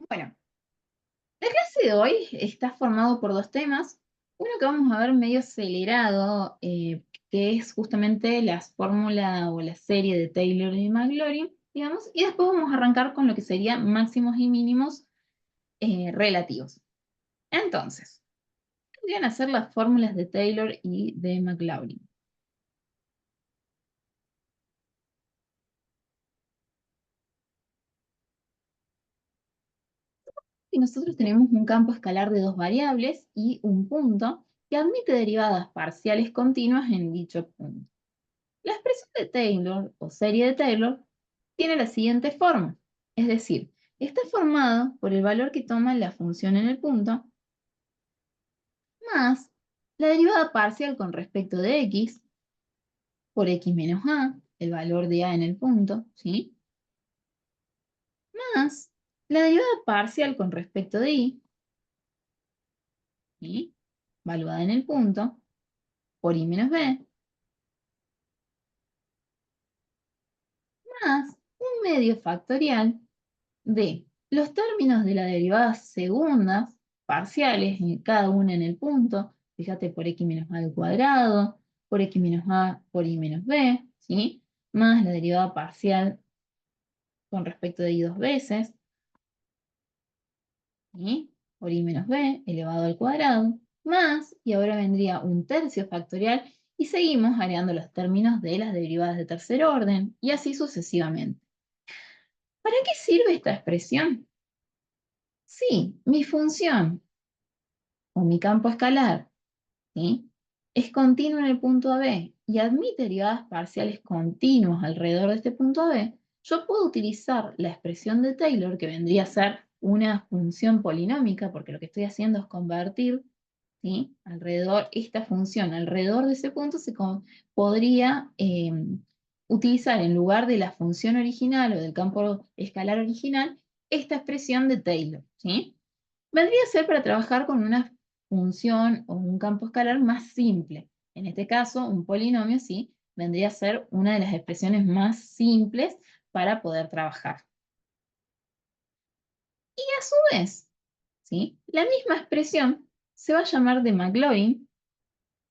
Bueno, la clase de hoy está formado por dos temas. Uno que vamos a ver medio acelerado, que es justamente la fórmula o la serie de Taylor y Maclaurin, digamos, y después vamos a arrancar con lo que serían máximos y mínimos relativos. Entonces, ¿qué podrían hacer las fórmulas de Taylor y de Maclaurin? Si nosotros tenemos un campo escalar de dos variables y un punto que admite derivadas parciales continuas en dicho punto. La expresión de Taylor o serie de Taylor tiene la siguiente forma, es decir, está formado por el valor que toma la función en el punto más la derivada parcial con respecto de x por x menos a, el valor de a en el punto, ¿sí? Más la derivada parcial con respecto de y, ¿sí? Valuada en el punto, por y menos b, más un medio factorial de los términos de las derivadas segundas parciales, cada una en el punto, fíjate por x menos a al cuadrado, por x menos a por y menos b, ¿sí? Más la derivada parcial con respecto de y dos veces, ¿sí? Por y menos b elevado al cuadrado, más, y ahora vendría un tercio factorial, y seguimos agregando los términos de las derivadas de tercer orden, y así sucesivamente. ¿Para qué sirve esta expresión? Sí, mi función o mi campo escalar, ¿sí? Es continuo en el punto AB y admite derivadas parciales continuas alrededor de este punto AB, yo puedo utilizar la expresión de Taylor, que vendría a ser una función polinómica, porque lo que estoy haciendo es convertir, ¿sí? Esta función alrededor de ese punto podría utilizar en lugar de la función original o del campo escalar original, esta expresión de Taylor, ¿sí? Vendría a ser para trabajar con una función o un campo escalar más simple. En este caso, un polinomio, sí, vendría a ser una de las expresiones más simples para poder trabajar. Y a su vez, ¿sí? La misma expresión se va a llamar de Maclaurin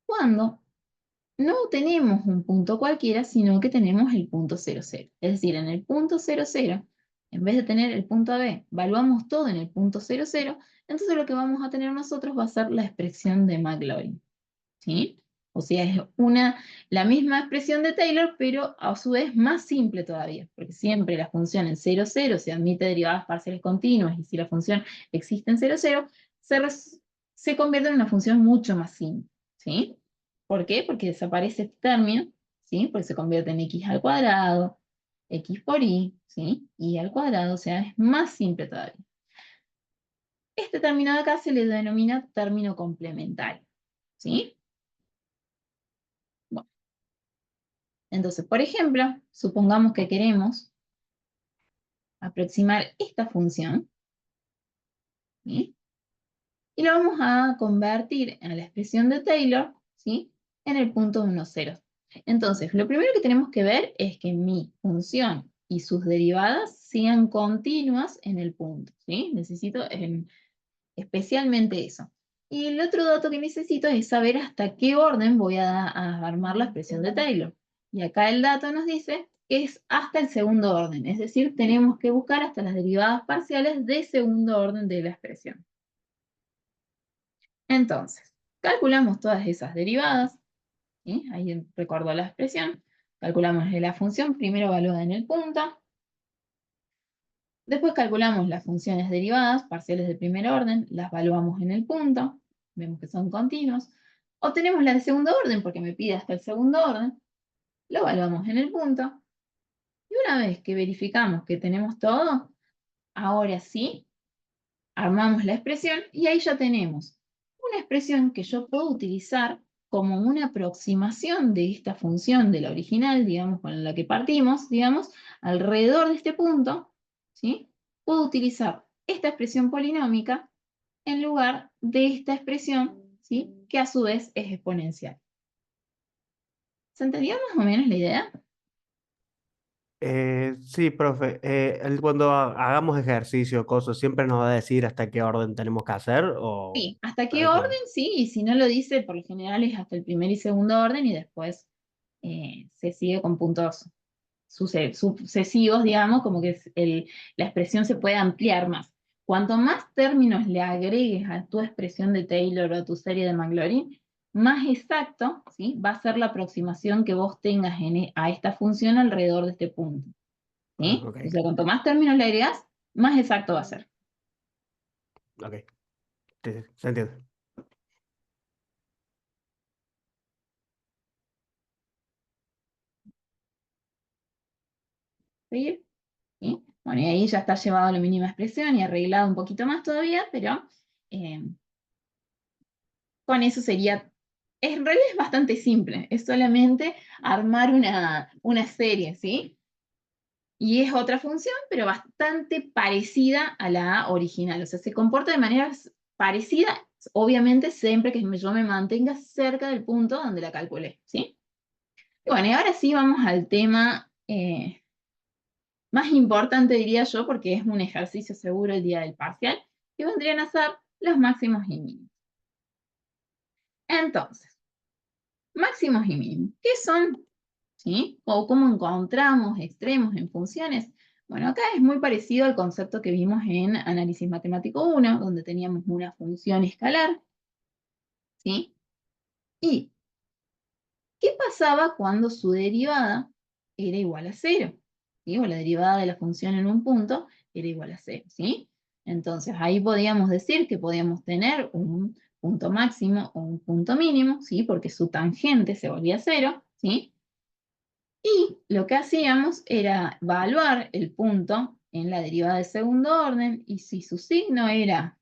cuando no tenemos un punto cualquiera, sino que tenemos el punto 0, 0. Es decir, en el punto 0, 0, en vez de tener el punto AB, evaluamos todo en el punto 0, 0, entonces lo que vamos a tener nosotros va a ser la expresión de Maclaurin, ¿sí? O sea, es la misma expresión de Taylor, pero a su vez más simple todavía, porque siempre la función en 0, 0 se admite derivadas parciales continuas, y si la función existe en 0, 0, se convierte en una función mucho más simple, ¿sí? ¿Por qué? Porque desaparece este término, ¿sí? Porque se convierte en x al cuadrado, x por y, ¿sí? Y al cuadrado, o sea, es más simple todavía. Este término de acá se le denomina término complementario, ¿sí? Bueno, entonces, por ejemplo, supongamos que queremos aproximar esta función, ¿sí? Y lo vamos a convertir en la expresión de Taylor, ¿sí? En el punto 1, 0. Entonces, lo primero que tenemos que ver es que mi función y sus derivadas sean continuas en el punto, ¿sí? Necesito especialmente eso. Y el otro dato que necesito es saber hasta qué orden voy a armar la expresión de Taylor. Y acá el dato nos dice que es hasta el segundo orden, es decir, tenemos que buscar hasta las derivadas parciales de segundo orden de la expresión. Entonces, calculamos todas esas derivadas, ¿sí? Ahí recuerdo la expresión, calculamos la función primero evaluada en el punto, después calculamos las funciones derivadas, parciales de primer orden, las evaluamos en el punto, vemos que son continuos, obtenemos la de segundo orden porque me pide hasta el segundo orden, lo evaluamos en el punto, y una vez que verificamos que tenemos todo, ahora sí, armamos la expresión y ahí ya tenemos una expresión que yo puedo utilizar como una aproximación de esta función de la original, digamos, con la que partimos, digamos, alrededor de este punto, ¿sí? Puedo utilizar esta expresión polinómica en lugar de esta expresión, ¿sí? Que a su vez es exponencial. ¿Se entendió más o menos la idea? Sí, profe. Cuando hagamos ejercicio, cosas, siempre nos va a decir hasta qué orden tenemos que hacer o Sí, ¿hasta qué hay orden? que... Sí, y si no lo dice, por lo general es hasta el primer y segundo orden y después se sigue con puntos sucesivos, digamos, como que la expresión se puede ampliar más. Cuanto más términos le agregues a tu expresión de Taylor o a tu serie de Maclaurin, más exacto, ¿sí?, va a ser la aproximación que vos tengas a esta función alrededor de este punto. Ah, ¿Sí? ok, O sea, cuanto más términos le agregas, más exacto va a ser. ok. Sí, sí, se entiende. ¿Sí? ¿Sí? Bueno, y ahí ya está llevado a la mínima expresión y arreglado un poquito más todavía, pero eh, con eso sería, en realidad es bastante simple, es solamente armar una serie, ¿sí? Y es otra función, pero bastante parecida a la original, o sea, se comporta de manera parecida, obviamente siempre que yo me mantenga cerca del punto donde la calculé, ¿sí? Y bueno, y ahora sí vamos al tema más importante, diría yo, porque es un ejercicio seguro el día del parcial, que vendrían a ser los máximos y mínimos. Entonces, máximos y mínimos, ¿qué son? ¿Sí? O cómo encontramos extremos en funciones. Bueno, acá es muy parecido al concepto que vimos en Análisis Matemático 1, donde teníamos una función escalar, ¿sí? ¿Y qué pasaba cuando su derivada era igual a cero? ¿Sí? O la derivada de la función en un punto era igual a cero, ¿sí? Entonces ahí podíamos decir que podíamos tener un punto máximo o un punto mínimo, ¿sí? Porque su tangente se volvía cero, ¿sí? Y lo que hacíamos era evaluar el punto en la derivada de segundo orden y si su signo era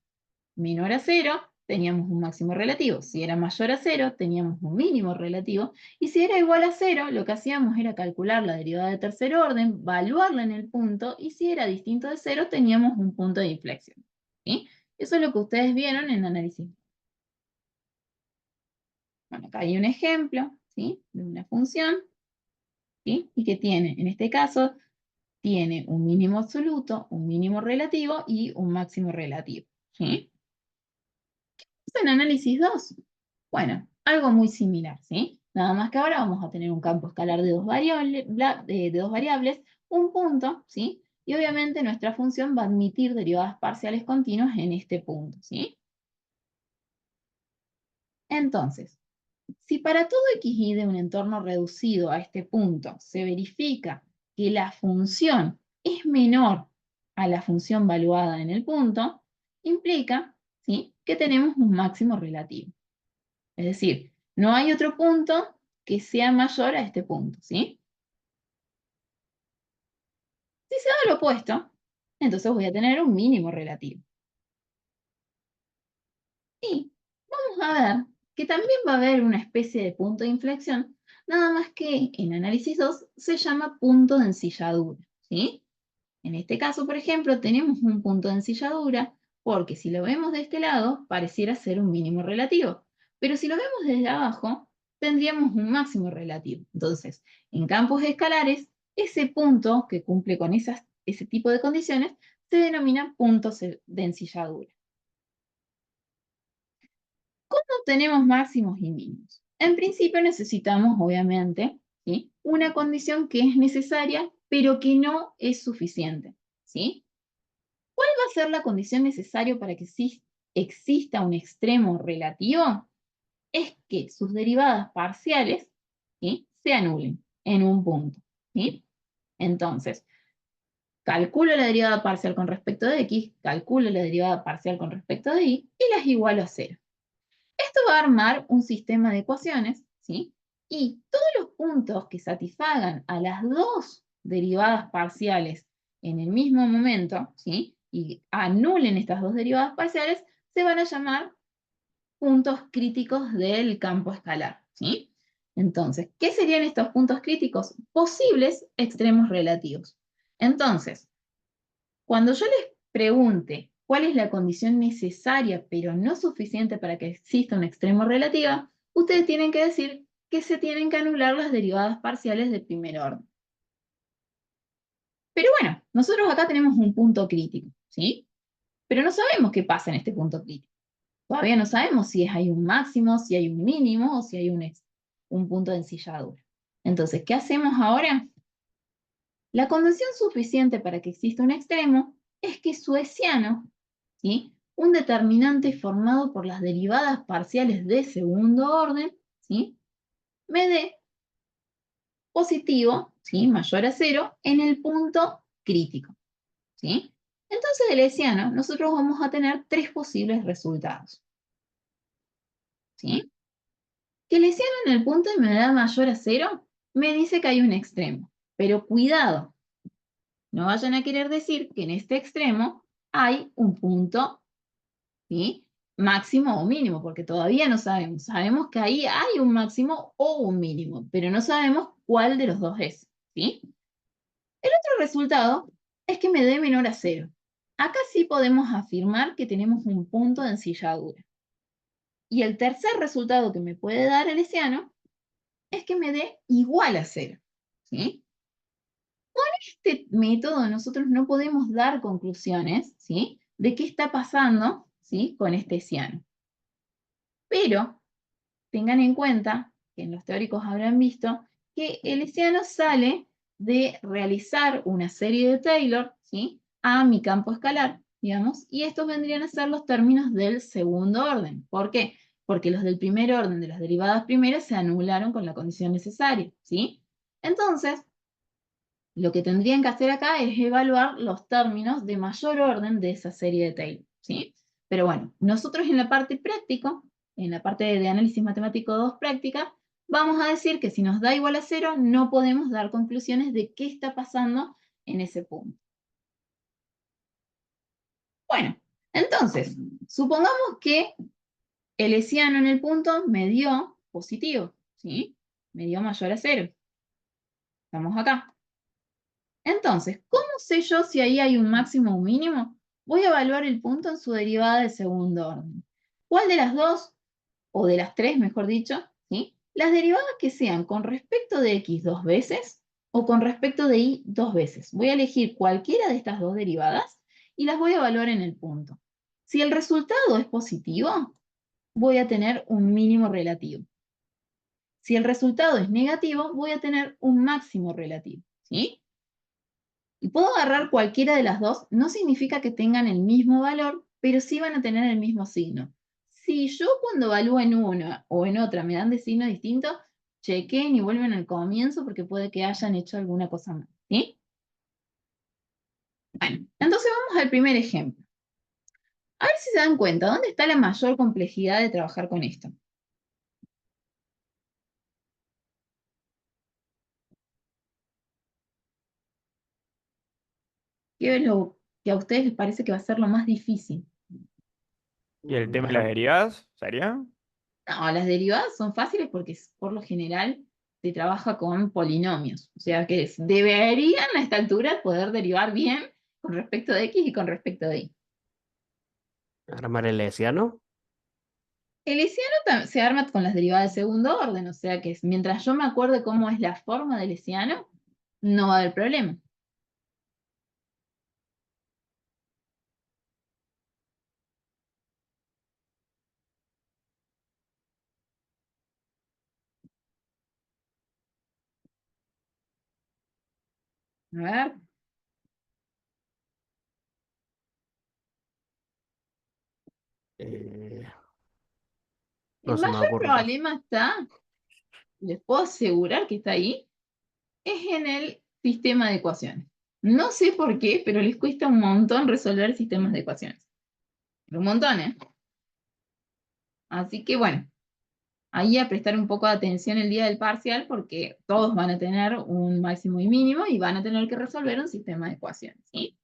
menor a cero, teníamos un máximo relativo. Si era mayor a cero, teníamos un mínimo relativo. Y si era igual a cero, lo que hacíamos era calcular la derivada de tercer orden, evaluarla en el punto y si era distinto de cero, teníamos un punto de inflexión. ¿Sí? Eso es lo que ustedes vieron en análisis. Bueno, acá hay un ejemplo, ¿sí?, de una función, ¿sí?, y que tiene, en este caso, tiene un mínimo absoluto, un mínimo relativo y un máximo relativo. ¿Sí? Es en análisis 2. Bueno, algo muy similar, ¿sí? Nada más que ahora vamos a tener un campo escalar de dos variables, de dos variables, un punto, ¿sí? Y obviamente nuestra función va a admitir derivadas parciales continuas en este punto, ¿sí? Entonces, si para todo xy de un entorno reducido a este punto se verifica que la función es menor a la función valuada en el punto, implica, ¿sí?, que tenemos un máximo relativo. Es decir, no hay otro punto que sea mayor a este punto, ¿sí? Si se da lo opuesto, entonces voy a tener un mínimo relativo. Y vamos a ver que también va a haber una especie de punto de inflexión, nada más que en análisis 2 se llama punto de ensilladura, ¿sí? En este caso, por ejemplo, tenemos un punto de ensilladura porque si lo vemos de este lado, pareciera ser un mínimo relativo. Pero si lo vemos desde abajo, tendríamos un máximo relativo. Entonces, en campos escalares, ese punto que cumple con ese tipo de condiciones se denomina punto de ensilladura. ¿Cómo tenemos máximos y mínimos? En principio necesitamos, obviamente, ¿sí?, una condición que es necesaria, pero que no es suficiente, ¿sí? ¿Cuál va a ser la condición necesaria para que exista un extremo relativo? Es que sus derivadas parciales, ¿sí?, se anulen en un punto, ¿sí? Entonces, calculo la derivada parcial con respecto de x, calculo la derivada parcial con respecto de y las igualo a cero. Esto va a armar un sistema de ecuaciones, ¿sí? Y todos los puntos que satisfagan a las dos derivadas parciales en el mismo momento, ¿sí?, y anulen estas dos derivadas parciales, se van a llamar puntos críticos del campo escalar, ¿sí? Entonces, ¿qué serían estos puntos críticos? Posibles extremos relativos. Entonces, cuando yo les pregunte cuál es la condición necesaria pero no suficiente para que exista un extremo relativa, ustedes tienen que decir que se tienen que anular las derivadas parciales de primer orden. Pero bueno, nosotros acá tenemos un punto crítico, ¿sí? Pero no sabemos qué pasa en este punto crítico. Todavía no sabemos si hay un máximo, si hay un mínimo o si hay un punto de ensilladura. Entonces, ¿qué hacemos ahora? La condición suficiente para que exista un extremo es que su hessiano, ¿sí? Un determinante formado por las derivadas parciales de segundo orden, ¿sí? Me dé positivo, ¿sí? Mayor a cero, en el punto crítico, ¿sí? Entonces, del hessiano, nosotros vamos a tener tres posibles resultados, ¿sí? Que el hessiano en el punto de medida mayor a cero me dice que hay un extremo, pero cuidado, no vayan a querer decir que en este extremo hay un punto, ¿sí? Máximo o mínimo, porque todavía no sabemos. Sabemos que ahí hay un máximo o un mínimo, pero no sabemos cuál de los dos es, ¿sí? El otro resultado es que me dé menor a cero. Acá sí podemos afirmar que tenemos un punto de ensilladura. Y el tercer resultado que me puede dar el hessiano es que me dé igual a cero, ¿sí? Este método nosotros no podemos dar conclusiones, ¿sí? De qué está pasando, ¿sí? Con este hessiano. Pero tengan en cuenta, que en los teóricos habrán visto, que el hessiano sale de realizar una serie de Taylor, ¿sí? A mi campo escalar, digamos, y estos vendrían a ser los términos del segundo orden. ¿Por qué? Porque los del primer orden de las derivadas primeras se anularon con la condición necesaria, ¿sí? Entonces, lo que tendrían que hacer acá es evaluar los términos de mayor orden de esa serie de Taylor, ¿sí? Pero bueno, nosotros en la parte práctica, en la parte de análisis matemático 2 práctica, vamos a decir que si nos da igual a cero, no podemos dar conclusiones de qué está pasando en ese punto. Bueno, entonces, supongamos que el hessiano en el punto me dio positivo, ¿sí? Me dio mayor a cero. Estamos acá. Entonces, ¿cómo sé yo si ahí hay un máximo o un mínimo? Voy a evaluar el punto en su derivada de segundo orden. ¿Cuál de las dos, o de las tres, mejor dicho, ¿sí? Las derivadas que sean con respecto de x dos veces o con respecto de y dos veces. Voy a elegir cualquiera de estas dos derivadas y las voy a evaluar en el punto. Si el resultado es positivo, voy a tener un mínimo relativo. Si el resultado es negativo, voy a tener un máximo relativo, ¿sí? Y puedo agarrar cualquiera de las dos, no significa que tengan el mismo valor, pero sí van a tener el mismo signo. Si yo cuando evalúo en una o en otra me dan de signo distinto, chequen y vuelven al comienzo porque puede que hayan hecho alguna cosa mal, ¿sí? Bueno, entonces vamos al primer ejemplo. A ver si se dan cuenta, ¿dónde está la mayor complejidad de trabajar con esto? ¿Qué es lo que a ustedes les parece que va a ser lo más difícil? ¿Y el tema de las derivadas? ¿Sería? No, las derivadas son fáciles porque por lo general se trabaja con polinomios. O sea que deberían a esta altura poder derivar bien con respecto de x y con respecto de y. Armar el hessiano. El hessiano se arma con las derivadas de segundo orden, o sea que mientras yo me acuerde cómo es la forma del hessiano, no va a haber problema. A ver. Eh, no El se me mayor ocurre, profe. problema está, les puedo asegurar que está ahí, es en el sistema de ecuaciones. No sé por qué, pero les cuesta un montón resolver sistemas de ecuaciones. Un montón, ¿eh? Así que bueno, ahí a prestar un poco de atención el día del parcial porque todos van a tener un máximo y mínimo y van a tener que resolver un sistema de ecuaciones, ¿sí?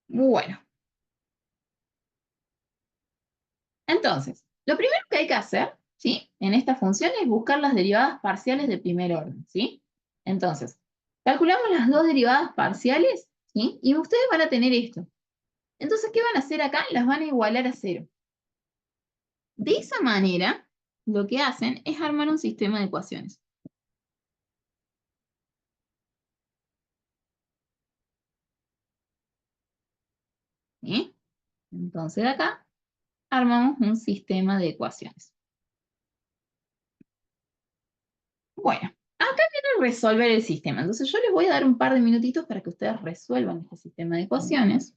Bueno, entonces, lo primero que hay que hacer, ¿sí? En esta función es buscar las derivadas parciales de primer orden, ¿sí? Entonces, calculamos las dos derivadas parciales, ¿sí? Y ustedes van a tener esto. Entonces, ¿qué van a hacer acá? Las van a igualar a cero. De esa manera, lo que hacen es armar un sistema de ecuaciones. Entonces acá armamos un sistema de ecuaciones. Bueno, acá viene resolver el sistema. Entonces yo les voy a dar un par de minutitos para que ustedes resuelvan este sistema de ecuaciones.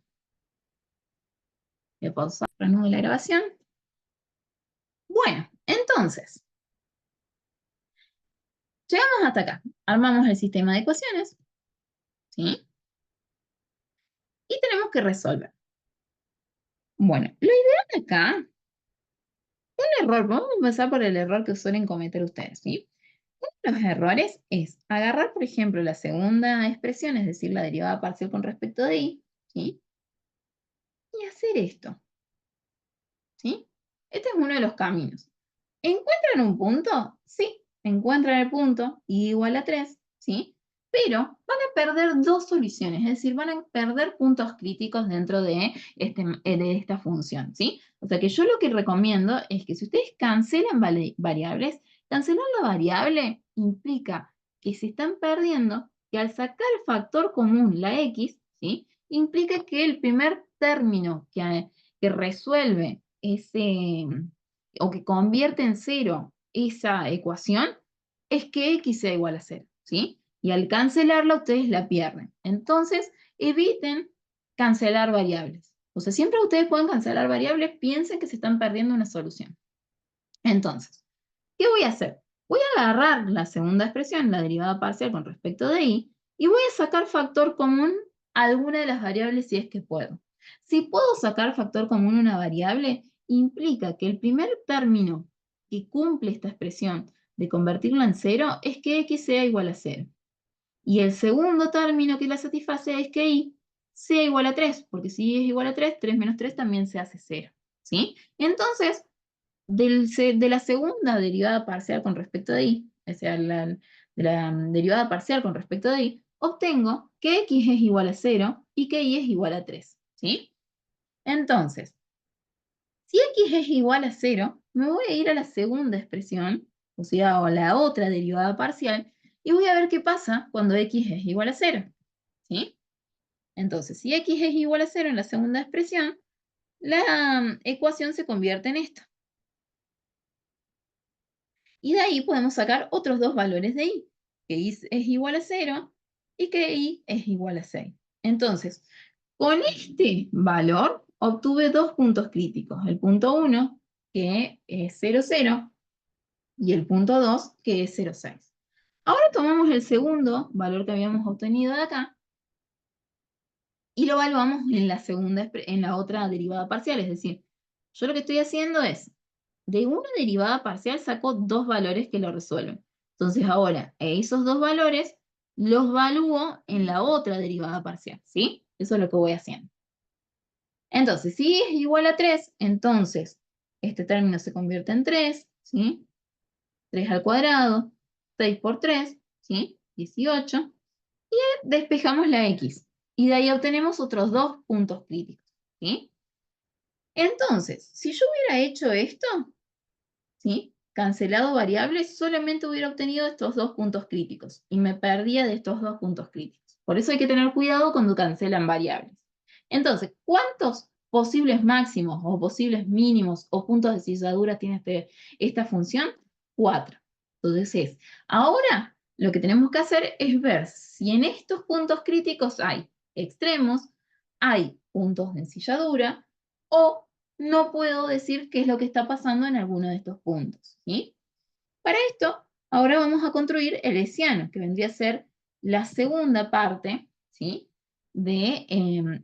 Voy a pausar, reanudo la grabación. Bueno, entonces, llegamos hasta acá. Armamos el sistema de ecuaciones, ¿sí? Y tenemos que resolver. Bueno, lo ideal acá, un error, vamos a empezar por el error que suelen cometer ustedes, ¿sí? Uno de los errores es agarrar, por ejemplo, la segunda expresión, es decir, la derivada parcial con respecto de y, ¿sí? Y hacer esto, ¿sí? Este es uno de los caminos. ¿Encuentran un punto? Sí, encuentran el punto, y igual a 3, ¿sí? Pero van a perder dos soluciones, es decir, van a perder puntos críticos dentro de esta función, ¿sí? O sea que yo lo que recomiendo es que si ustedes cancelan variables, cancelar la variable implica que se están perdiendo, que al sacar el factor común, la x, ¿sí? Implica que el primer término que resuelve ese o que convierte en cero esa ecuación, es que x sea igual a 0, ¿sí? Y al cancelarla, ustedes la pierden. Entonces, eviten cancelar variables. O sea, siempre ustedes pueden cancelar variables, piensen que se están perdiendo una solución. Entonces, ¿qué voy a hacer? Voy a agarrar la segunda expresión, la derivada parcial con respecto de y voy a sacar factor común a alguna de las variables si es que puedo. Si puedo sacar factor común a una variable, implica que el primer término que cumple esta expresión de convertirla en 0 es que x sea igual a 0. Y el segundo término que la satisface es que y sea igual a 3, porque si y es igual a 3, 3 menos 3 también se hace 0. ¿Sí? Entonces, de la segunda derivada parcial con respecto de y, o sea, de la derivada parcial con respecto de y, obtengo que x es igual a 0 y que y es igual a 3. ¿Sí? Entonces, si x es igual a 0, me voy a ir a la segunda expresión, o sea, a la otra derivada parcial, y voy a ver qué pasa cuando x es igual a 0. ¿Sí? Entonces, si x es igual a 0 en la segunda expresión, la ecuación se convierte en esto. Y de ahí podemos sacar otros dos valores de y, que y es igual a 0 y que y es igual a 6. Entonces, con este valor obtuve dos puntos críticos. El punto 1, que es 0, 0, y el punto 2, que es 0, 6. Ahora tomamos el segundo valor que habíamos obtenido de acá y lo evaluamos en la otra derivada parcial. Es decir, yo lo que estoy haciendo es, de una derivada parcial saco dos valores que lo resuelven. Entonces ahora, esos dos valores los evalúo en la otra derivada parcial, ¿sí? Eso es lo que voy haciendo. Entonces, si es igual a 3, entonces este término se convierte en 3, ¿sí? 3 al cuadrado, 6 por 3, ¿sí? 18. Y despejamos la x. Y de ahí obtenemos otros dos puntos críticos, ¿sí? Entonces, si yo hubiera hecho esto, ¿sí? Cancelado variables, solamente hubiera obtenido estos dos puntos críticos y me perdía de estos dos puntos críticos. Por eso hay que tener cuidado cuando cancelan variables. Entonces, ¿cuántos posibles máximos o posibles mínimos o puntos de cizadura tiene esta función? 4. Entonces ahora lo que tenemos que hacer es ver si en estos puntos críticos hay extremos, hay puntos de ensilladura o no puedo decir qué es lo que está pasando en alguno de estos puntos, ¿sí? Para esto, ahora vamos a construir el hessiano, que vendría a ser la segunda parte, ¿sí? De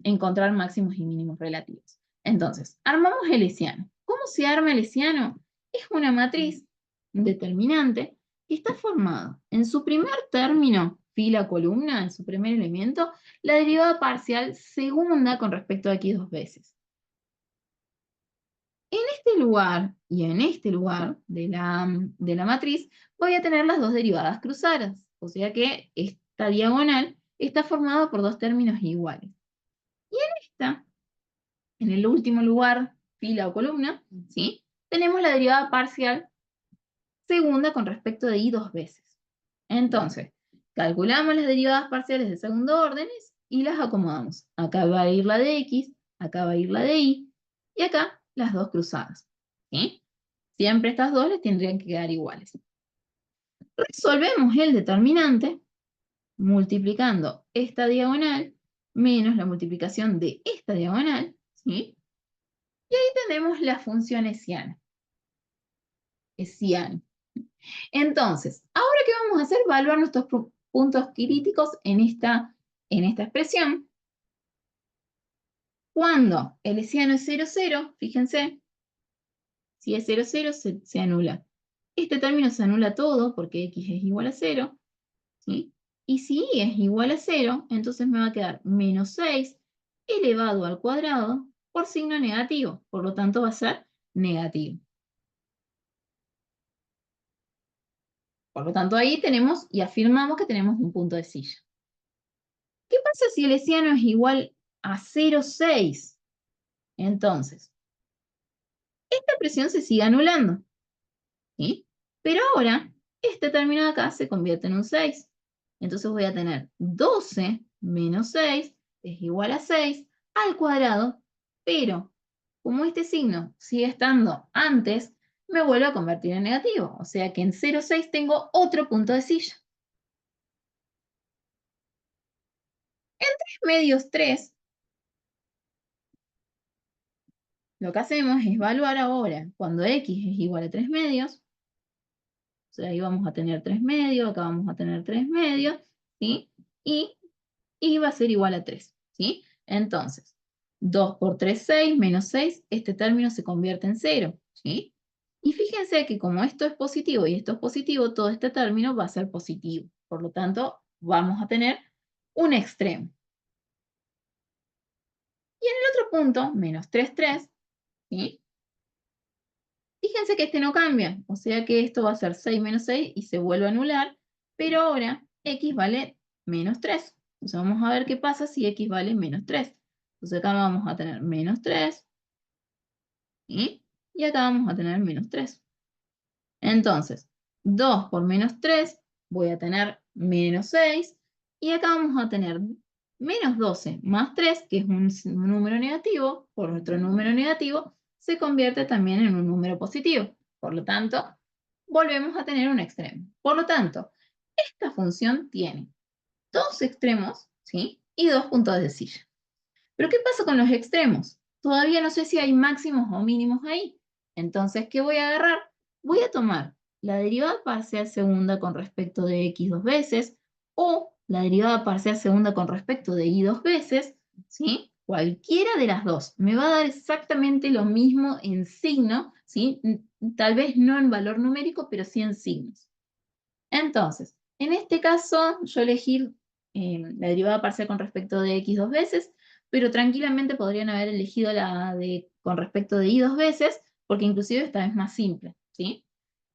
encontrar máximos y mínimos relativos. Entonces, armamos el hessiano. ¿Cómo se arma el hessiano? Es una matriz determinante que está formada en su primer término, fila, columna, en su primer elemento, la derivada parcial segunda con respecto a aquí dos veces. En este lugar y en este lugar de la matriz voy a tener las dos derivadas cruzadas, o sea que esta diagonal está formada por dos términos iguales. Y en el último lugar, fila o columna, ¿sí? Tenemos la derivada parcial segunda con respecto de y dos veces. Entonces, calculamos las derivadas parciales de segundo orden y las acomodamos. Acá va a ir la de x, acá va a ir la de y, y acá las dos cruzadas, ¿sí? Siempre estas dos les tendrían que quedar iguales. Resolvemos el determinante multiplicando esta diagonal menos la multiplicación de esta diagonal, ¿sí? Y ahí tenemos la función hessiana. Entonces, ¿ahora qué vamos a hacer? Evaluar nuestros puntos críticos en esta expresión. Cuando el hessiano es 0, 0, fíjense, si es 0, 0, se anula. Este término se anula todo porque x es igual a 0, ¿sí? Y si y es igual a 0, entonces me va a quedar menos 6 elevado al cuadrado por signo negativo. Por lo tanto, va a ser negativo. Por lo tanto, ahí tenemos y afirmamos que tenemos un punto de silla. ¿Qué pasa si el hessiano es igual a 0,6? Entonces, esta expresión se sigue anulando, ¿sí? Pero ahora, este término de acá se convierte en un 6. Entonces voy a tener 12 menos 6 es igual a 6 al cuadrado, pero como este signo sigue estando antes, me vuelvo a convertir en negativo. O sea que en 0,6 tengo otro punto de silla. En 3 medios 3, lo que hacemos es evaluar ahora cuando x es igual a 3 medios. O sea, ahí vamos a tener 3 medios, acá vamos a tener 3 medios, ¿sí? Y va a ser igual a 3, ¿sí? Entonces, 2 por 3, 6, menos 6, este término se convierte en 0, ¿sí? Y fíjense que como esto es positivo y esto es positivo, todo este término va a ser positivo. Por lo tanto, vamos a tener un extremo. Y en el otro punto, menos 3, 3, ¿sí? Fíjense que este no cambia, o sea que esto va a ser 6 menos 6 y se vuelve a anular, pero ahora x vale menos 3. Entonces vamos a ver qué pasa si x vale menos 3. Entonces acá vamos a tener menos 3, ¿sí? Y acá vamos a tener menos 3. Entonces, 2 por menos 3, voy a tener menos 6, y acá vamos a tener menos 12 más 3, que es un número negativo, por nuestro número negativo, se convierte también en un número positivo. Por lo tanto, volvemos a tener un extremo. Por lo tanto, esta función tiene dos extremos, ¿sí? Y dos puntos de silla. Pero ¿qué pasa con los extremos? Todavía no sé si hay máximos o mínimos ahí. Entonces, ¿qué voy a agarrar? Voy a tomar la derivada parcial segunda con respecto de x dos veces o la derivada parcial segunda con respecto de y dos veces, ¿sí? Cualquiera de las dos me va a dar exactamente lo mismo en signo, ¿sí? Tal vez no en valor numérico, pero sí en signos. Entonces, en este caso, yo elegí la derivada parcial con respecto de x dos veces, pero tranquilamente podrían haber elegido la de con respecto de y dos veces, porque inclusive esta es más simple, ¿sí?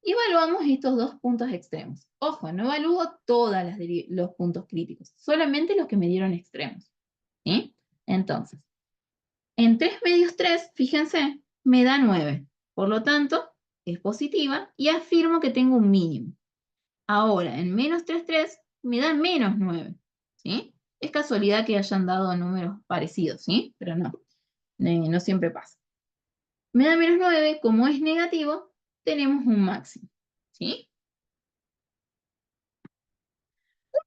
Y evaluamos estos dos puntos extremos. Ojo, no evalúo todos los puntos críticos, solamente los que me dieron extremos, ¿sí? Entonces, en 3 medios 3, fíjense, me da 9. Por lo tanto, es positiva y afirmo que tengo un mínimo. Ahora, en menos 3, 3 me da menos 9, ¿sí? Es casualidad que hayan dado números parecidos, ¿sí? Pero no, no siempre pasa. Me da menos 9, como es negativo, tenemos un máximo, ¿sí?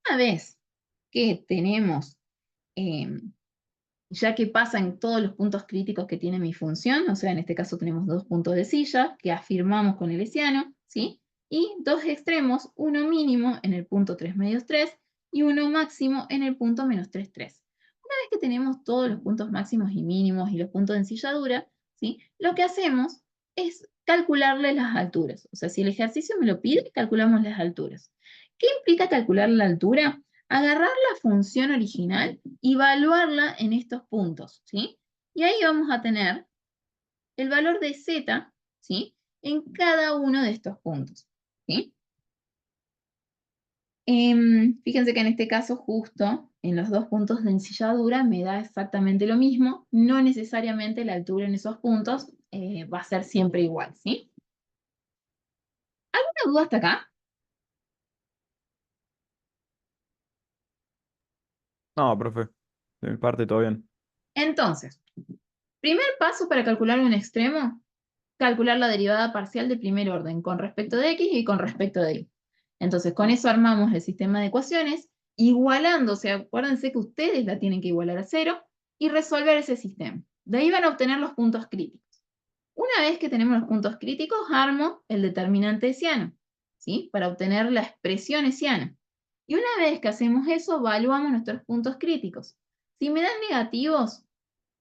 Una vez que tenemos, ya que pasan todos los puntos críticos que tiene mi función, o sea, en este caso tenemos dos puntos de silla que afirmamos con el hessiano, ¿sí? Y dos extremos, uno mínimo en el punto 3 medios 3 y uno máximo en el punto menos 3, 3. Una vez que tenemos todos los puntos máximos y mínimos y los puntos de ensilladura, ¿sí? Lo que hacemos es calcularle las alturas. O sea, si el ejercicio me lo pide, calculamos las alturas. ¿Qué implica calcular la altura? Agarrar la función original y evaluarla en estos puntos, ¿sí? Y ahí vamos a tener el valor de z, ¿sí? En cada uno de estos puntos, ¿sí? Fíjense que en este caso justo en los dos puntos de ensilladura me da exactamente lo mismo, no necesariamente la altura en esos puntos va a ser siempre igual, ¿sí? ¿Alguna duda hasta acá? No, profe. De mi parte todo bien. Entonces, Primer paso para calcular un extremo, calcular la derivada parcial de primer orden con respecto de x y con respecto de y. Entonces, con eso armamos el sistema de ecuaciones, igualándose, acuérdense que ustedes la tienen que igualar a 0, y resolver ese sistema. De ahí van a obtener los puntos críticos. Una vez que tenemos los puntos críticos, armo el determinante hessiano, ¿sí? Para obtener la expresión hessiana. Y una vez que hacemos eso, evaluamos nuestros puntos críticos. Si me dan negativos,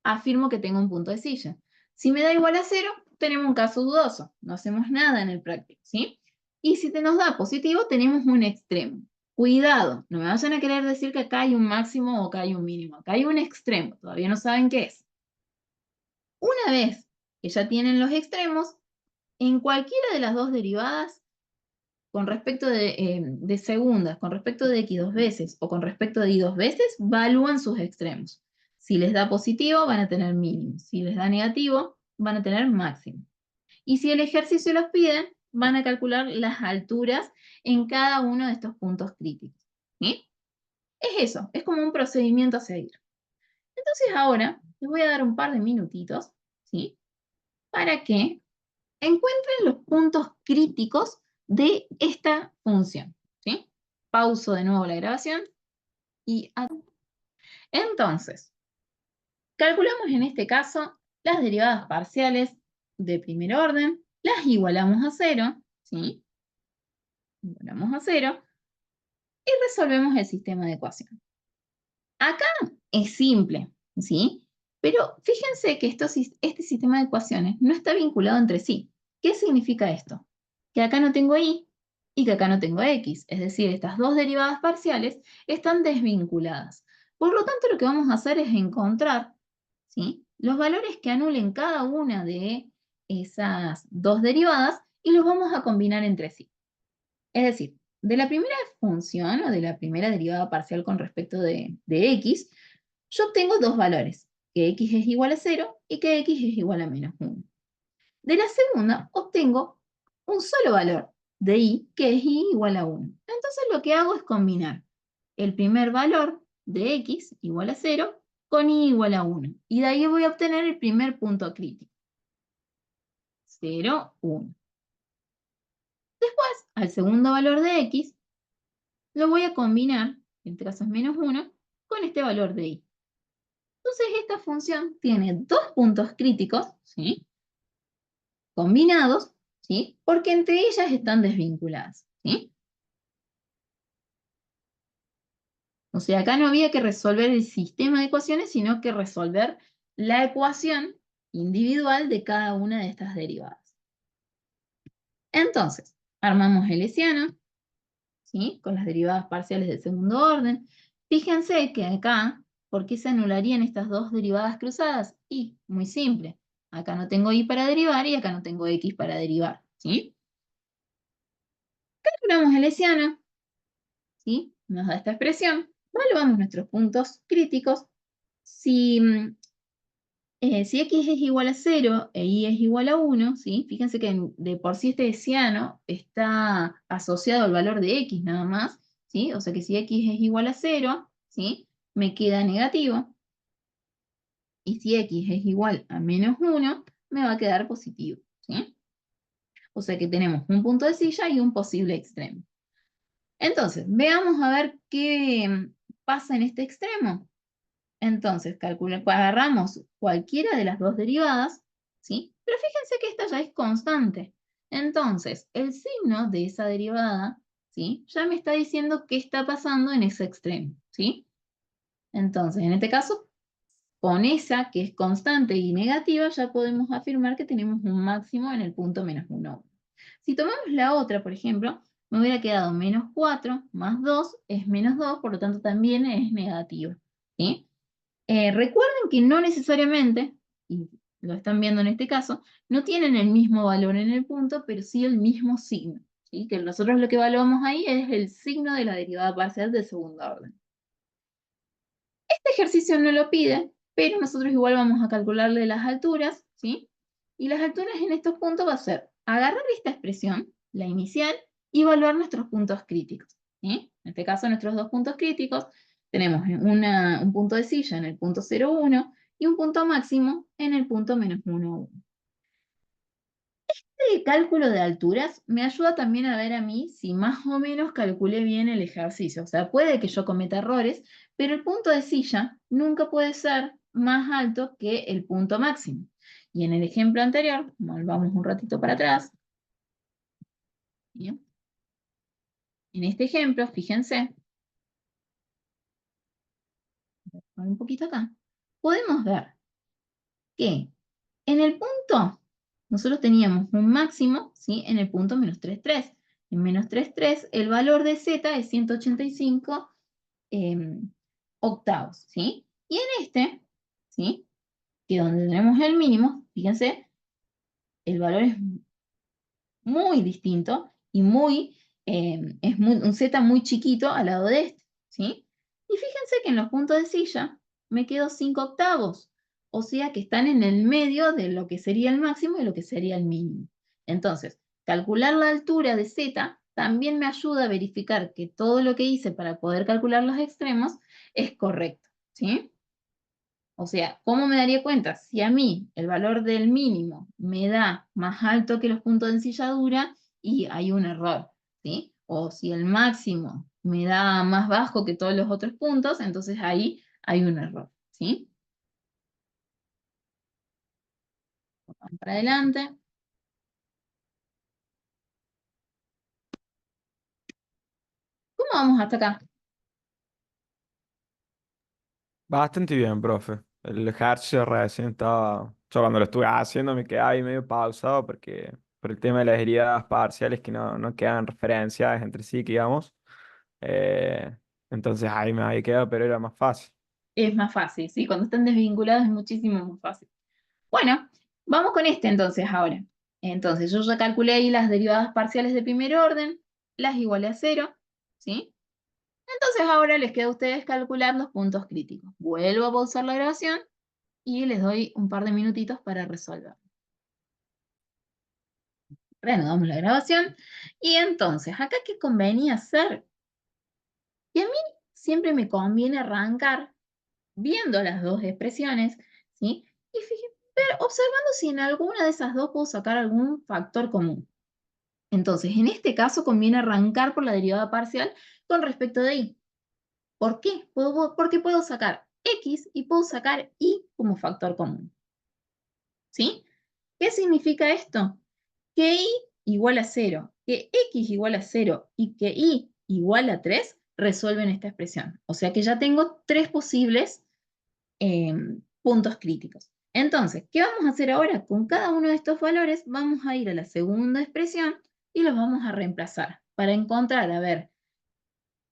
afirmo que tengo un punto de silla. Si me da igual a 0, tenemos un caso dudoso. No hacemos nada en el práctico, ¿sí? Y si nos da positivo, tenemos un extremo. Cuidado, no me vayan a querer decir que acá hay un máximo o acá hay un mínimo. Acá hay un extremo, todavía no saben qué es. Una vez que ya tienen los extremos, en cualquiera de las dos derivadas, con respecto de segundas, con respecto de x 2 veces o con respecto de y 2 veces, evalúan sus extremos. Si les da positivo, van a tener mínimo. Si les da negativo, van a tener máximo. Y si el ejercicio los pide, van a calcular las alturas en cada uno de estos puntos críticos. ¿Sí? Es eso, es como un procedimiento a seguir. Entonces ahora les voy a dar un par de minutitos, ¿sí? Para que encuentren los puntos críticos de esta función, ¿sí? Pauso de nuevo la grabación y entonces, calculamos en este caso las derivadas parciales de primer orden, las igualamos a 0, ¿sí? Igualamos a 0 y resolvemos el sistema de ecuación. Acá es simple, ¿sí? Pero fíjense que este sistema de ecuaciones no está vinculado entre sí. ¿Qué significa esto? Que acá no tengo y que acá no tengo x. Es decir, estas dos derivadas parciales están desvinculadas. Por lo tanto, lo que vamos a hacer es encontrar, ¿sí?, los valores que anulen cada una de esas dos derivadas y los vamos a combinar entre sí. Es decir, de la primera función o de la primera derivada parcial con respecto de x, yo obtengo dos valores, que x es igual a 0 y que x es igual a menos 1. De la segunda obtengo un solo valor de y, que es y igual a 1. Entonces lo que hago es combinar el primer valor de x igual a 0 con y igual a 1. Y de ahí voy a obtener el primer punto crítico. 0, 1. Después, al segundo valor de x, lo voy a combinar, en este caso es menos 1, con este valor de y. Entonces esta función tiene dos puntos críticos, ¿sí?, combinados, ¿sí?, porque entre ellas están desvinculadas, ¿sí? O sea, acá no había que resolver el sistema de ecuaciones, sino que resolver la ecuación individual de cada una de estas derivadas. Entonces, armamos el hessiano, ¿sí?, con las derivadas parciales del segundo orden. Fíjense que acá, ¿por qué se anularían estas dos derivadas cruzadas? Y, muy simple, acá no tengo y para derivar y acá no tengo x para derivar, ¿sí? Calculamos el hessiano, ¿sí?, nos da esta expresión, evaluamos nuestros puntos críticos. Si x es igual a 0 e y es igual a 1, ¿sí?, fíjense que de por sí este hessiano está asociado al valor de x nada más, ¿sí? O sea que si x es igual a 0, ¿sí?, me queda negativo. Y si x es igual a menos 1, me va a quedar positivo, ¿sí? O sea que tenemos un punto de silla y un posible extremo. Entonces, veamos a ver qué pasa en este extremo. Entonces, agarramos cualquiera de las dos derivadas, ¿sí? Pero fíjense que esta ya es constante. Entonces, el signo de esa derivada, ¿sí?, ya me está diciendo qué está pasando en ese extremo, ¿sí? Entonces, en este caso, con esa que es constante y negativa, ya podemos afirmar que tenemos un máximo en el punto menos 1. Si tomamos la otra, por ejemplo, me hubiera quedado menos 4 más 2 es menos 2, por lo tanto también es negativo, ¿sí? Recuerden que no necesariamente, y lo están viendo en este caso, no tienen el mismo valor en el punto, pero sí el mismo signo, ¿sí? Que nosotros lo que evaluamos ahí es el signo de la derivada parcial de segundo orden. Este ejercicio no lo pide, pero nosotros igual vamos a calcularle las alturas, ¿sí? Y las alturas en estos puntos va a ser agarrar esta expresión, la inicial, y evaluar nuestros puntos críticos, ¿sí? En este caso, nuestros dos puntos críticos, tenemos un punto de silla en el punto 0,1 y un punto máximo en el punto menos 1, 1. Este cálculo de alturas me ayuda también a ver a mí si más o menos calculé bien el ejercicio. O sea, puede que yo cometa errores, pero el punto de silla nunca puede ser más alto que el punto máximo. Y en el ejemplo anterior, volvamos un ratito para atrás. Bien. En este ejemplo, fíjense, un poquito acá, podemos ver que en el punto, nosotros teníamos un máximo, ¿sí? En el punto menos 3,3. En menos 3,3 el valor de z es 185 octavos, ¿sí? Y en este, ¿sí? Que donde tenemos el mínimo, fíjense, el valor es muy distinto y un z muy chiquito al lado de este, ¿sí? Y fíjense que en los puntos de silla me quedo 5 octavos, o sea que están en el medio de lo que sería el máximo y lo que sería el mínimo. Entonces, calcular la altura de z también me ayuda a verificar que todo lo que hice para poder calcular los extremos es correcto, ¿sí? O sea, ¿cómo me daría cuenta? Si a mí el valor del mínimo me da más alto que los puntos de ensilladura y hay un error, ¿sí? O si el máximo me da más bajo que todos los otros puntos, entonces ahí hay un error, ¿sí? Vamos para adelante. ¿Cómo vamos hasta acá? Bastante bien, profe. El ejercicio recién estaba. Yo cuando lo estuve haciendo me quedé ahí medio pausado porque por el tema de las derivadas parciales que no quedan referenciadas entre sí, digamos. Eh, entonces ahí me había quedado, pero era más fácil. Es más fácil, ¿sí? Cuando están desvinculados es muchísimo más fácil. Bueno, vamos con este entonces ahora. Entonces, yo ya calculé ahí las derivadas parciales de primer orden, las igualé a 0, ¿sí? Entonces ahora les queda a ustedes calcular los puntos críticos. Vuelvo a pausar la grabación y les doy un par de minutitos para resolver. Reanudamos la grabación. Y entonces, ¿acá qué convenía hacer? Y a mí siempre me conviene arrancar viendo las dos expresiones, ¿sí? Y observando si en alguna de esas dos puedo sacar algún factor común. Entonces, en este caso conviene arrancar por la derivada parcial con respecto de y. ¿Por qué? Porque puedo sacar x y puedo sacar y como factor común. ¿Sí? ¿Qué significa esto? Que y igual a 0, que x igual a 0 y que y igual a 3 resuelven esta expresión. O sea que ya tengo tres posibles puntos críticos. Entonces, ¿qué vamos a hacer ahora? Con cada uno de estos valores vamos a ir a la segunda expresión y los vamos a reemplazar para encontrar, a ver,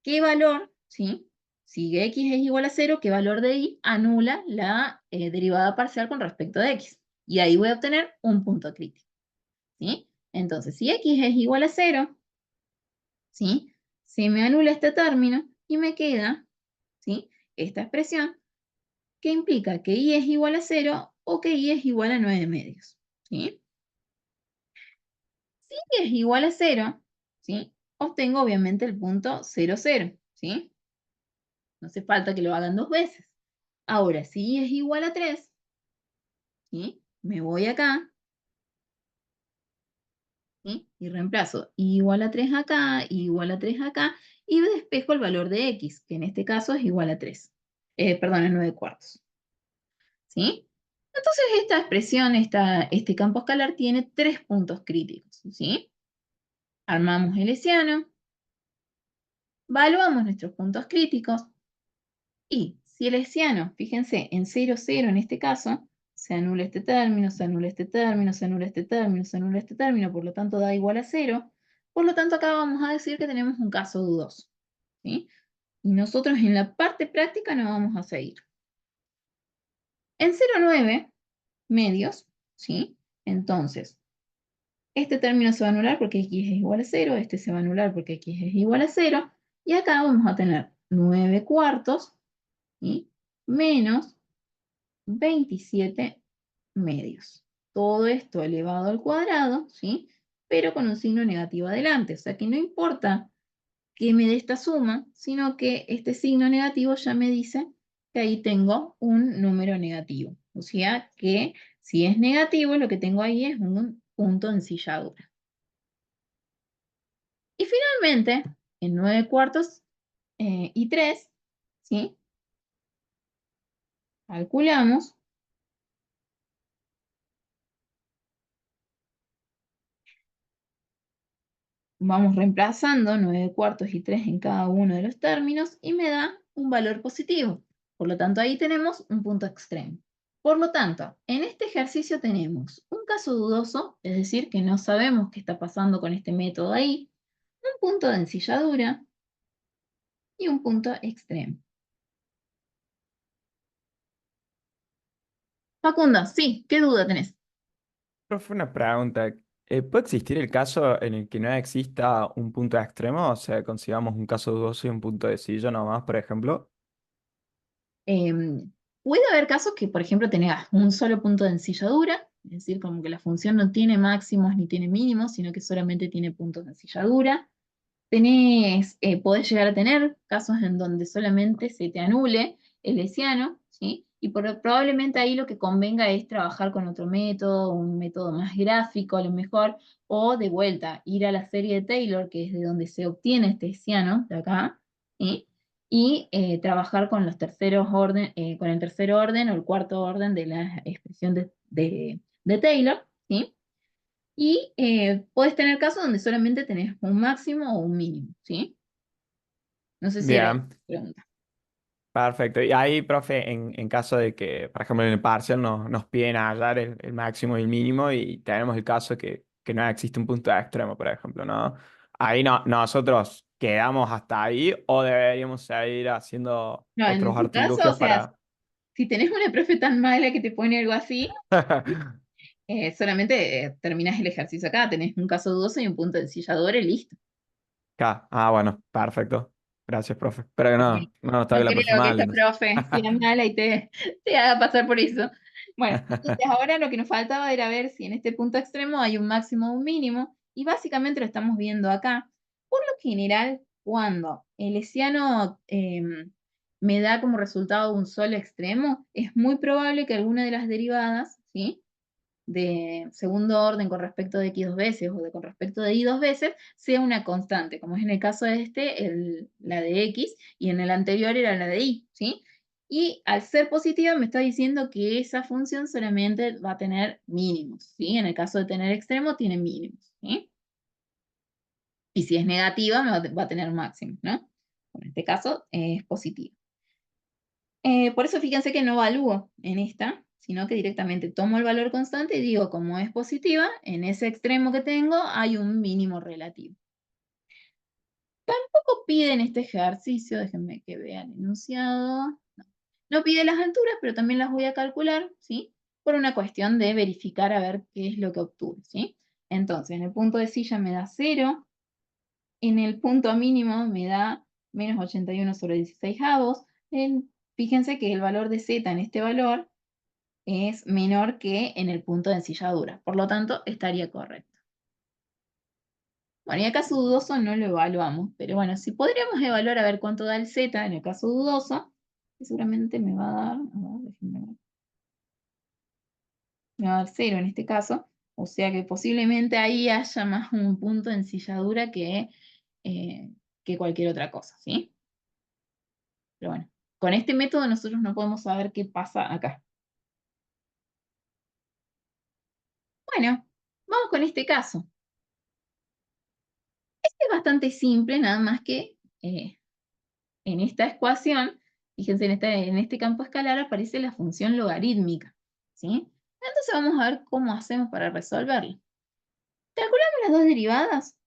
qué valor, ¿sí? Si x es igual a 0, qué valor de y anula la derivada parcial con respecto de x. Y ahí voy a obtener un punto crítico, ¿sí? Entonces, si x es igual a 0, ¿sí? Se me anula este término y me queda, ¿sí? Esta expresión que implica que y es igual a 0 o que y es igual a 9 medios, ¿sí? Si y es igual a 0, ¿sí? Obtengo obviamente el punto 0, 0, ¿sí? No hace falta que lo hagan dos veces. Ahora, si y es igual a 3, ¿sí? Me voy acá, ¿sí? Y reemplazo y igual a 3 acá, y igual a 3 acá, y despejo el valor de x, que en este caso es igual a 3. Perdón, a 9 cuartos. ¿Sí? Entonces esta expresión, este campo escalar tiene tres puntos críticos, ¿sí? Armamos el hessiano, evaluamos nuestros puntos críticos y si el hessiano, fíjense, en 0, 0 en este caso, se anula este término, se anula este término, se anula este término, se anula este término, por lo tanto da igual a 0, por lo tanto acá vamos a decir que tenemos un caso dudoso, ¿sí? Y nosotros en la parte práctica no vamos a seguir. En 0,9 medios, ¿sí? Entonces, este término se va a anular porque x es igual a 0, este se va a anular porque x es igual a 0, y acá vamos a tener 9 cuartos, ¿sí? Menos 27 medios. Todo esto elevado al cuadrado, ¿sí? Pero con un signo negativo adelante. O sea que no importa que me dé esta suma, sino que este signo negativo ya me dice que ahí tengo un número negativo. O sea que si es negativo, lo que tengo ahí es un punto de ensilladura. Y finalmente, en 9/4 y 3, ¿sí? Calculamos. Vamos reemplazando 9/4 y 3 en cada uno de los términos y me da un valor positivo. Por lo tanto, ahí tenemos un punto extremo. Por lo tanto, en este ejercicio tenemos un caso dudoso, es decir, que no sabemos qué está pasando con este método ahí, un punto de ensilladura y un punto extremo. Facundo, sí, ¿qué duda tenés? Profe, una pregunta. ¿Puede existir el caso en el que no exista un punto extremo? O sea, consigamos un caso dudoso y un punto de silla nomás, por ejemplo. Puede haber casos que, por ejemplo, tengas un solo punto de ensilladura, es decir, como que la función no tiene máximos ni tiene mínimos, sino que solamente tiene puntos de ensilladura. Podés llegar a tener casos en donde solamente se te anule el hessiano, ¿sí? Y probablemente ahí lo que convenga es trabajar con otro método, un método más gráfico a lo mejor, o de vuelta, ir a la serie de Taylor, que es de donde se obtiene este hessiano, de acá, ¿sí? Y trabajar con los terceros orden, con el tercer orden o el cuarto orden de la expresión de Taylor, ¿sí? Y puedes tener casos donde solamente tenés un máximo o un mínimo, ¿sí? No sé si era Bien, esa la pregunta. perfecto. Y ahí, profe, en caso de que, por ejemplo, en el parcial nos piden hallar el máximo y el mínimo y tenemos el caso que no existe un punto extremo, por ejemplo, ¿no? Ahí no, nosotros quedamos hasta ahí o deberíamos seguir haciendo No, en otros tu caso, o artilugios sea, para... si tenés una profe tan mala que te pone algo así, solamente terminás el ejercicio acá, tenés un caso dudoso y un punto de ensilladura y listo. Bueno, perfecto. Gracias, profe. Espero que Bueno, no nos no toque la creo próxima que vez. esta profe sea mala y te haga pasar por eso. Bueno, entonces ahora lo que nos faltaba era ver si en este punto extremo hay un máximo o un mínimo, y básicamente lo estamos viendo acá. Por lo general, cuando el hessiano me da como resultado un solo extremo, es muy probable que alguna de las derivadas, ¿sí?, de segundo orden con respecto de x dos veces o con respecto de y dos veces sea una constante, como es en el caso de la de x, y en el anterior era la de y, ¿sí? Y al ser positiva me está diciendo que esa función solamente va a tener mínimos, ¿sí? En el caso de tener extremo, tiene mínimos, ¿sí? Y si es negativa, va a tener máximos, ¿no? En este caso es positiva. Por eso fíjense que no evalúo en esta, sino que directamente tomo el valor constante y digo, como es positiva, en ese extremo que tengo hay un mínimo relativo. Tampoco pide en este ejercicio, déjenme que vea el enunciado. No pide las alturas, pero también las voy a calcular, ¿sí? Por una cuestión de verificar a ver qué es lo que obtuve, ¿sí? Entonces, en el punto de silla me da 0, en el punto mínimo me da -81/16. Fíjense que el valor de z en este valor es menor que en el punto de ensilladura. Por lo tanto, estaría correcto. Bueno, y acá su dudoso no lo evaluamos, pero bueno, si podríamos evaluar a ver cuánto da el z en el caso dudoso, que seguramente me va a dar, déjenme ver, me va a dar 0 en este caso, o sea que posiblemente ahí haya más un punto de ensilladura que cualquier otra cosa, ¿sí? Pero bueno, con este método nosotros no podemos saber qué pasa acá. Bueno, vamos con este caso. Este es bastante simple, nada más que en esta ecuación, fíjense, en este campo escalar aparece la función logarítmica, ¿sí? Entonces vamos a ver cómo hacemos para resolverlo. Calculamos las dos derivadas,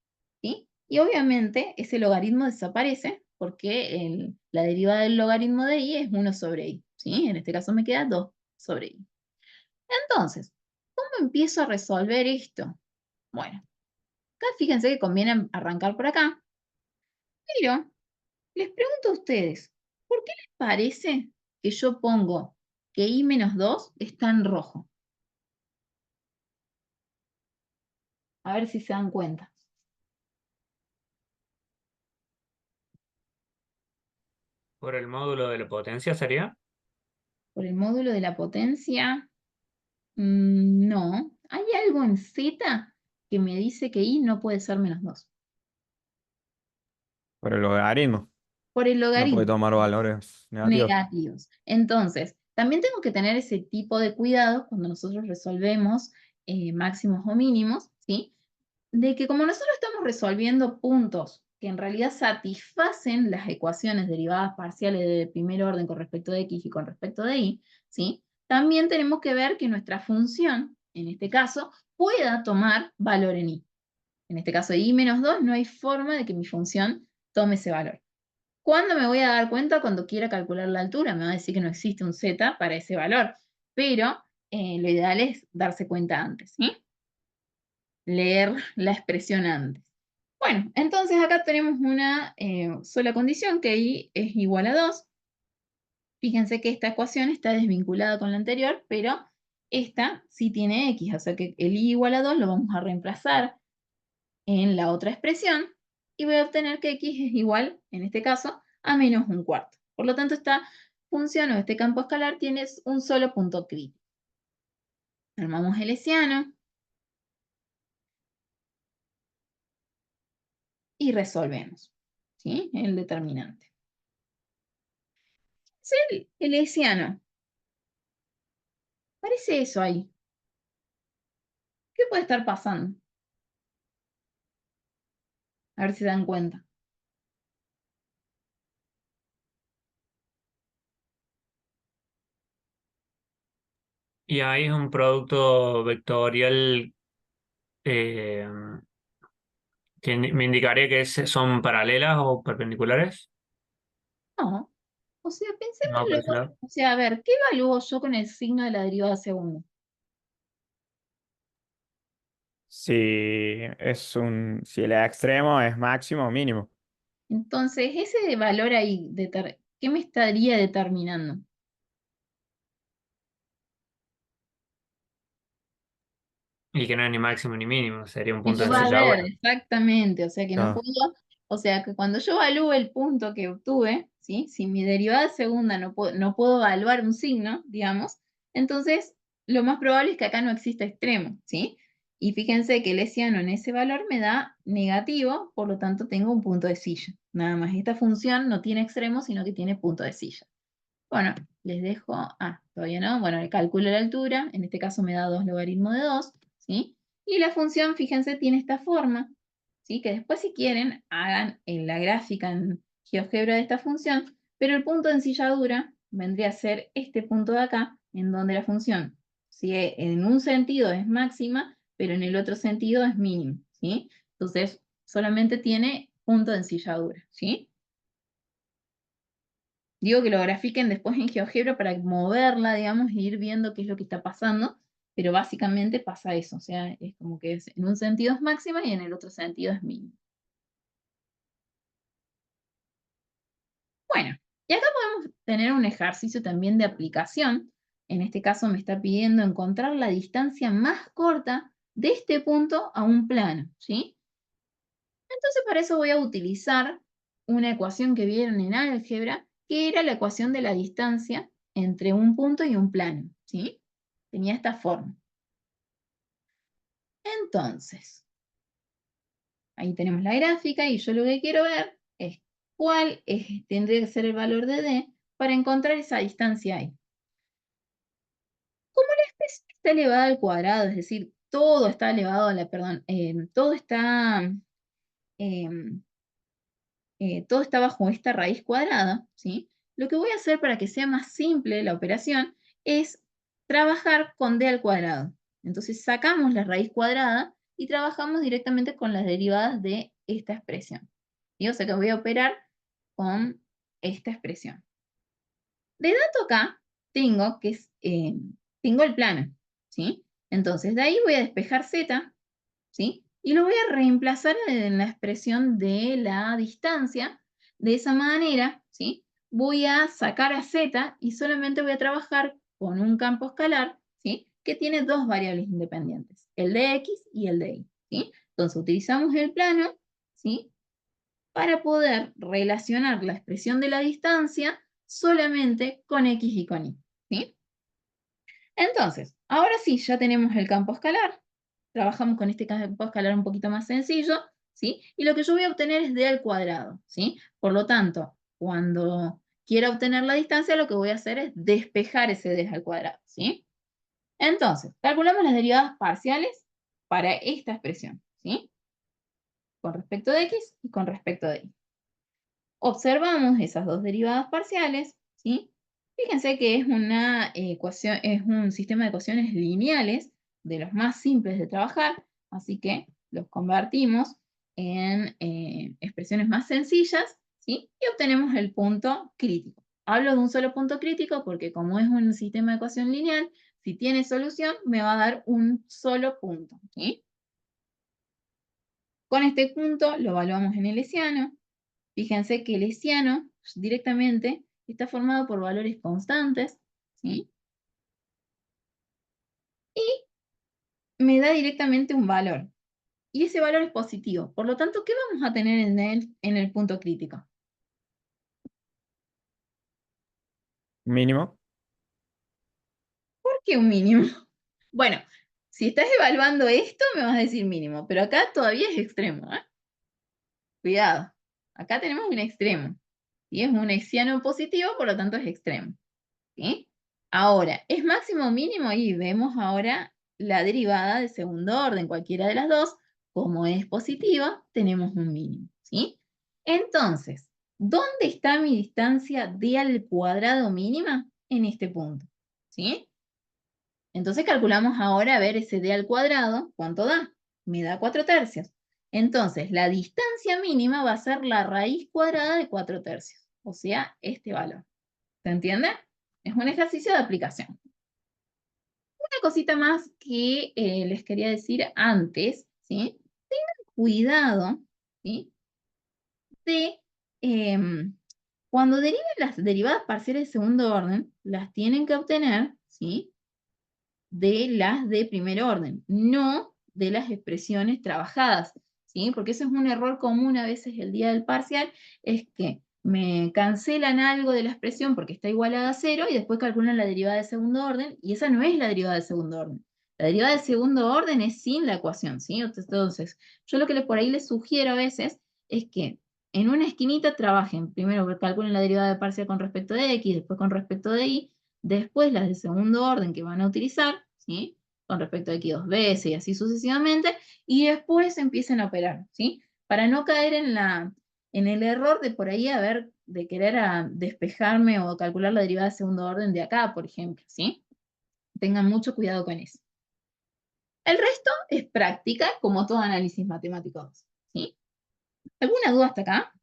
¿sí? Y obviamente ese logaritmo desaparece porque la derivada del logaritmo de y es 1/i, ¿sí? En este caso me queda 2/i. Entonces, ¿cómo empiezo a resolver esto? Bueno, acá fíjense que conviene arrancar por acá, pero les pregunto a ustedes, ¿por qué les parece que yo pongo que i-2 está en rojo? A ver si se dan cuenta. Por el módulo de la potencia sería. Por el módulo de la potencia, no. Hay algo en Z que me dice que Y no puede ser menos 2. Por el logaritmo. Por el No puede logaritmo. tomar valores negativos. Negativos. Entonces, también tengo que tener ese tipo de cuidado cuando nosotros resolvemos máximos o mínimos, ¿sí? De que como nosotros estamos resolviendo puntos que en realidad satisfacen las ecuaciones derivadas parciales de primer orden con respecto de x y con respecto de y, ¿sí? También tenemos que ver que nuestra función, en este caso, pueda tomar valor en y. En este caso, y menos 2, no hay forma de que mi función tome ese valor. ¿Cuándo me voy a dar cuenta? Cuando quiera calcular la altura. Me va a decir que no existe un z para ese valor. Pero lo ideal es darse cuenta antes, ¿sí? Leer la expresión antes. Bueno, entonces acá tenemos una sola condición, que y es igual a 2. Fíjense que esta ecuación está desvinculada con la anterior, pero esta sí tiene x, o sea que el y igual a 2 lo vamos a reemplazar en la otra expresión y voy a obtener que x es igual, en este caso, a menos un cuarto. Por lo tanto, esta función o este campo escalar tiene un solo punto crítico. Armamos el hessiano y resolvemos, ¿sí? El determinante. Es el hessiano. Parece eso ahí. ¿Qué puede estar pasando? A ver si se dan cuenta. Y ahí es un producto vectorial eh, que me indicaría que son paralelas o perpendiculares. No. O sea, No, por ese pensémoslo. lado. O sea, a ver, ¿qué evalúo yo con el signo de la derivada segunda? Si el extremo es máximo o mínimo. Entonces, ese valor ahí, ¿qué me estaría determinando? Y que no es ni máximo ni mínimo, sería un Que punto no de va a haber, ensilladura. exactamente, o sea que no Claro. puedo, o sea que cuando yo evalúe el punto que obtuve, ¿sí? Si mi derivada segunda no puedo evaluar un signo, digamos, entonces lo más probable es que acá no exista extremo, ¿sí? Y fíjense que el hessiano en ese valor me da negativo, por lo tanto tengo un punto de silla. Nada más, esta función no tiene extremo, sino que tiene punto de silla. Bueno, les dejo, todavía no, bueno, le calculo la altura, en este caso me da 2 logaritmos de 2, ¿sí? Y la función, fíjense, tiene esta forma, ¿sí? Que después si quieren, hagan en la gráfica en GeoGebra de esta función, pero el punto de ensilladura vendría a ser este punto de acá, en donde la función, ¿sí? En un sentido es máxima, pero en el otro sentido es mínimo, ¿sí? Entonces, solamente tiene punto de ensilladura, ¿sí? Digo que lo grafiquen después en GeoGebra para moverla, digamos, e ir viendo qué es lo que está pasando, pero básicamente pasa eso, o sea, es como que en un sentido es máxima y en el otro sentido es mínima. Bueno, y acá podemos tener un ejercicio también de aplicación. En este caso me está pidiendo encontrar la distancia más corta de este punto a un plano, ¿sí? Entonces para eso voy a utilizar una ecuación que vieron en álgebra, que era la ecuación de la distancia entre un punto y un plano, ¿sí? Tenía esta forma. Entonces, ahí tenemos la gráfica y yo lo que quiero ver es tendría que ser el valor de D para encontrar esa distancia ahí. Como la especie está elevada al cuadrado, es decir, todo está elevado a la, perdón, todo está bajo esta raíz cuadrada, ¿sí? Lo que voy a hacer para que sea más simple la operación es trabajar con d al cuadrado. Entonces sacamos la raíz cuadrada y trabajamos directamente con las derivadas de esta expresión. ¿Sí? O sea que voy a operar con esta expresión. De dato acá tengo el plano, ¿sí? Entonces de ahí voy a despejar z, ¿sí? Y lo voy a reemplazar en la expresión de la distancia. De esa manera, ¿sí? Voy a sacar a z y solamente voy a trabajar con un campo escalar, ¿sí? Que tiene dos variables independientes, el de x y el de y, ¿sí? Entonces utilizamos el plano, ¿sí? Para poder relacionar la expresión de la distancia solamente con x y con y, ¿sí? Entonces, ahora sí, ya tenemos el campo escalar. Trabajamos con este campo escalar un poquito más sencillo, ¿sí? Y lo que yo voy a obtener es d al cuadrado, ¿sí? Por lo tanto, cuando quiera obtener la distancia, lo que voy a hacer es despejar ese d al cuadrado, ¿sí? Entonces, calculamos las derivadas parciales para esta expresión, ¿sí? Con respecto de x y con respecto de y. Observamos esas dos derivadas parciales, ¿sí? Fíjense que es una ecuación, es un sistema de ecuaciones lineales de los más simples de trabajar, así que los convertimos en expresiones más sencillas, ¿sí? Y obtenemos el punto crítico. Hablo de un solo punto crítico porque como es un sistema de ecuación lineal, si tiene solución, me va a dar un solo punto, ¿sí? Con este punto lo evaluamos en el hessiano. Fíjense que el hessiano directamente está formado por valores constantes, ¿sí? Y me da directamente un valor. Y ese valor es positivo. Por lo tanto, ¿qué vamos a tener en el punto crítico? Mínimo. ¿Por qué un mínimo? Bueno, si estás evaluando esto, me vas a decir mínimo, pero acá todavía es extremo, ¿eh? Cuidado. Acá tenemos un extremo. Y es un hessiano positivo, por lo tanto es extremo. ¿Sí? Ahora, ¿es máximo o mínimo? Y vemos ahora la derivada de segundo orden, cualquiera de las dos. Como es positiva, tenemos un mínimo, ¿sí? Entonces, ¿dónde está mi distancia d al cuadrado mínima? En este punto, ¿sí? Entonces calculamos ahora, a ver, ese d al cuadrado, ¿cuánto da? Me da 4/3. Entonces, la distancia mínima va a ser la raíz cuadrada de 4/3, o sea, este valor. ¿Se entiende? Es un ejercicio de aplicación. Una cosita más que les quería decir antes, ¿sí? Tengan cuidado, ¿sí? De cuando deriven las derivadas parciales de segundo orden, las tienen que obtener, ¿sí? De las de primer orden, no de las expresiones trabajadas, ¿sí? Porque eso es un error común a veces el día del parcial, es que me cancelan algo de la expresión porque está igualada a 0 y después calculan la derivada de segundo orden, y esa no es la derivada de segundo orden. La derivada de segundo orden es sin la ecuación, ¿sí? Entonces, yo lo que por ahí les sugiero a veces es que en una esquinita trabajen, primero calculen la derivada de parcial con respecto de x, después con respecto de y, después las de segundo orden que van a utilizar, ¿sí? Con respecto a x dos veces y así sucesivamente, y después empiecen a operar, ¿sí? Para no caer en el error de por ahí de querer despejarme o calcular la derivada de segundo orden de acá, por ejemplo, ¿sí? Tengan mucho cuidado con eso. El resto es práctica, como todo análisis matemático, ¿sí? ¿Alguna duda hasta acá?